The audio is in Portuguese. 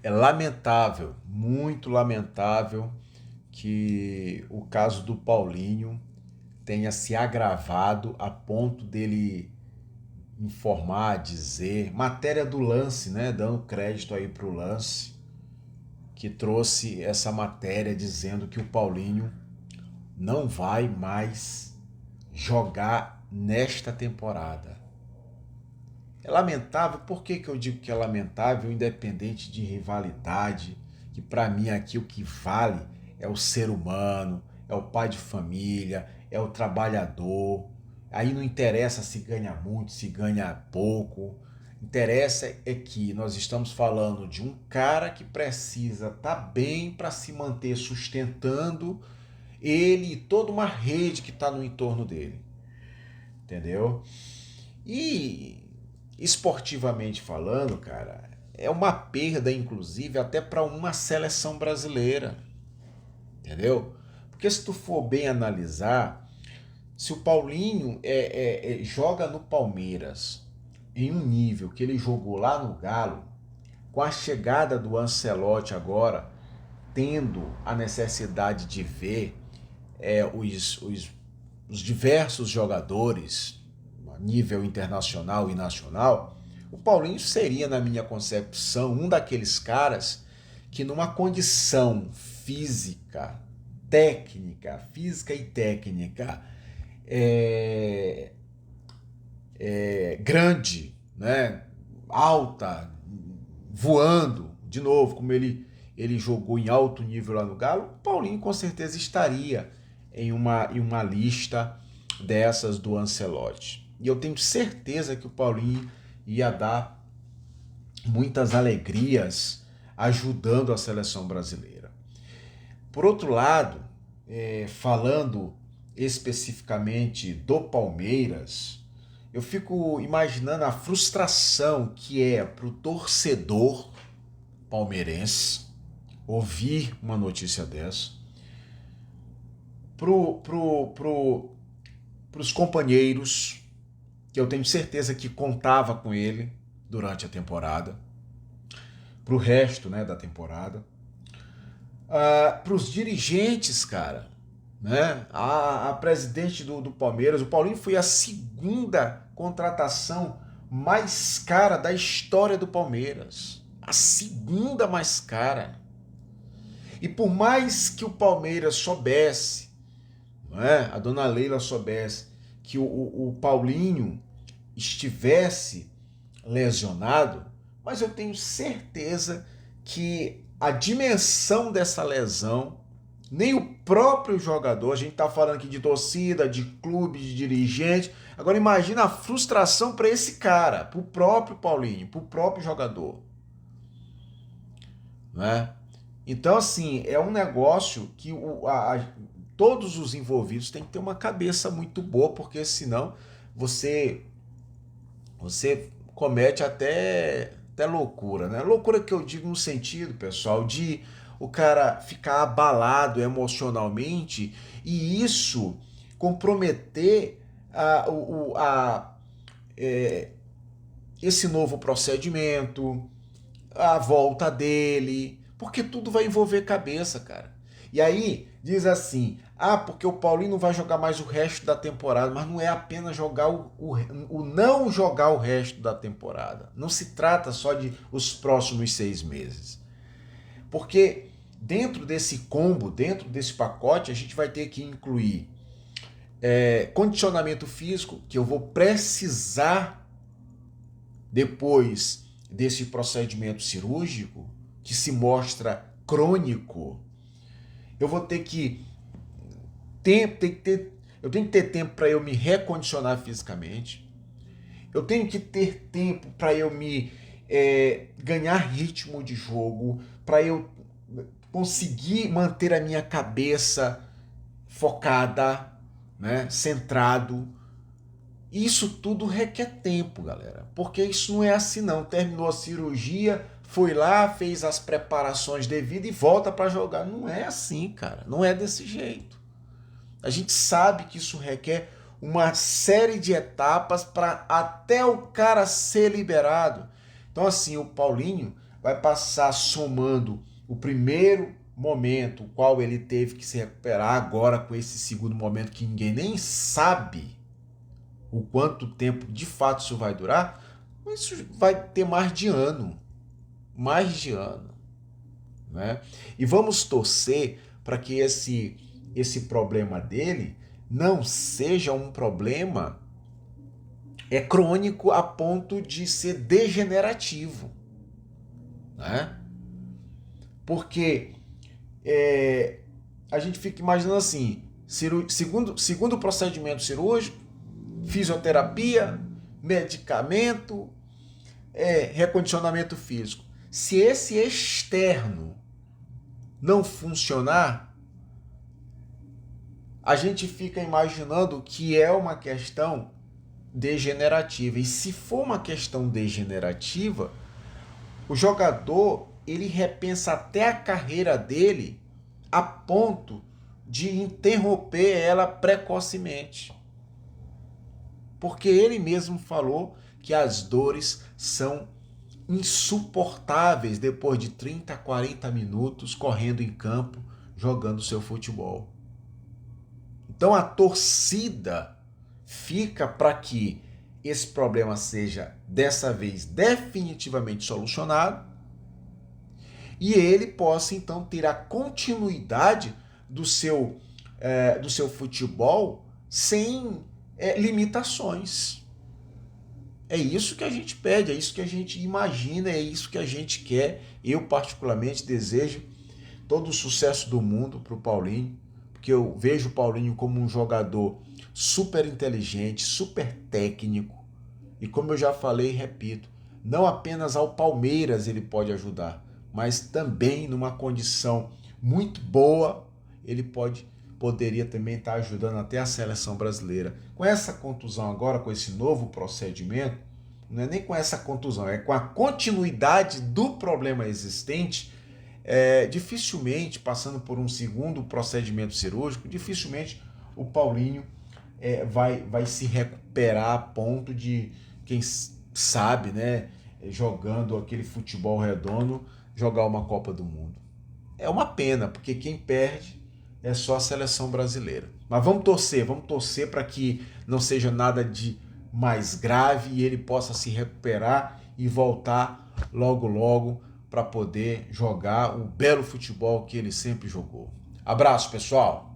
É lamentável, muito lamentável que o caso do Paulinho tenha se agravado a ponto dele informar, dizer, matéria do Lance, né, dando crédito aí pro Lance, que trouxe essa matéria dizendo que o Paulinho não vai mais jogar nesta temporada. É lamentável, por que que eu digo que é lamentável, independente de rivalidade, que para mim aqui o que vale é o ser humano, é o pai de família, é o trabalhador. Aí não interessa se ganha muito, se ganha pouco. Interessa é que nós estamos falando de um cara que precisa estar bem para se manter sustentando ele e toda uma rede que está no entorno dele, entendeu? E esportivamente falando, cara, é uma perda, inclusive, até para uma seleção brasileira, entendeu? Porque se tu for bem analisar, se o Paulinho joga no Palmeiras em um nível que ele jogou lá no Galo, com a chegada do Ancelotti agora, tendo a necessidade de ver os diversos jogadores a nível internacional e nacional, o Paulinho seria, na minha concepção, um daqueles caras que numa condição física e técnica é, grande, né, alta, voando, de novo, como ele jogou em alto nível lá no Galo, o Paulinho com certeza estaria em uma lista dessas do Ancelotti. E eu tenho certeza que o Paulinho ia dar muitas alegrias ajudando a seleção brasileira. Por outro lado, falando especificamente do Palmeiras, eu fico imaginando a frustração que é para o torcedor palmeirense ouvir uma notícia dessa, para os companheiros, que eu tenho certeza que contava com ele durante a temporada, para o resto, né, da temporada, para os dirigentes, cara, né? A presidente do Palmeiras, o Paulinho foi a segunda contratação mais cara da história do Palmeiras. A segunda mais cara. E por mais que o Palmeiras soubesse, não é? A dona Leila soubesse que o Paulinho estivesse lesionado, mas eu tenho certeza que a dimensão dessa lesão, nem o próprio jogador, a gente está falando aqui de torcida, de clube, de dirigente, agora imagina a frustração para esse cara, para o próprio Paulinho, para o próprio jogador, né? Então, assim, é um negócio que todos os envolvidos têm que ter uma cabeça muito boa, porque senão você você comete até loucura, né? Loucura que eu digo no sentido, pessoal, de o cara ficar abalado emocionalmente e isso comprometer é, esse novo procedimento, a volta dele, porque tudo vai envolver cabeça, cara. E aí diz assim: ah, porque o Paulinho não vai jogar mais o resto da temporada, mas não é apenas jogar o não jogar o resto da temporada. Não se trata só de os próximos 6 meses. Porque dentro desse combo, dentro desse pacote, a gente vai ter que incluir condicionamento físico, que eu vou precisar depois desse procedimento cirúrgico, que se mostra crônico. Eu vou ter que eu tenho que ter tempo para eu me recondicionar fisicamente. Eu tenho que ter tempo para eu me ganhar ritmo de jogo, para eu conseguir manter a minha cabeça focada, né, centrado. Isso tudo requer tempo, galera, porque isso não é assim não. Terminou a cirurgia, foi lá, fez as preparações devidas e volta para jogar. Não é assim, cara. Não é desse jeito. A gente sabe que isso requer uma série de etapas para até o cara ser liberado. Então, assim, o Paulinho vai passar somando o primeiro momento, o qual ele teve que se recuperar agora com esse segundo momento que ninguém nem sabe o quanto tempo de fato isso vai durar, isso vai ter mais de ano, né? E vamos torcer para que esse problema dele não seja um problema crônico a ponto de ser degenerativo, né? Porque a gente fica imaginando assim, segundo o procedimento cirúrgico, fisioterapia, medicamento, recondicionamento físico. Se esse externo não funcionar, a gente fica imaginando que é uma questão degenerativa. E se for uma questão degenerativa, o jogador ele repensa até a carreira dele a ponto de interromper ela precocemente. Porque ele mesmo falou que as dores são insuportáveis depois de 30, 40 minutos correndo em campo, jogando seu futebol. Então a torcida fica para que esse problema seja dessa vez definitivamente solucionado e ele possa então ter a continuidade do seu futebol sem limitações. É isso que a gente pede, é isso que a gente imagina, é isso que a gente quer. Eu particularmente desejo todo o sucesso do mundo para o Paulinho, porque eu vejo o Paulinho como um jogador super inteligente, super técnico, e como eu já falei e repito, não apenas ao Palmeiras ele pode ajudar, mas também numa condição muito boa, ele poderia também estar ajudando até a seleção brasileira. Com essa contusão agora, com esse novo procedimento, não é nem com essa contusão, é com a continuidade do problema existente, dificilmente, passando por um segundo procedimento cirúrgico, dificilmente o Paulinho vai se recuperar a ponto de, quem sabe, né, jogando aquele futebol redondo, jogar uma Copa do Mundo. É uma pena, porque quem perde é só a seleção brasileira. Mas vamos torcer para que não seja nada de mais grave e ele possa se recuperar e voltar logo para poder jogar o belo futebol que ele sempre jogou. Abraço, pessoal!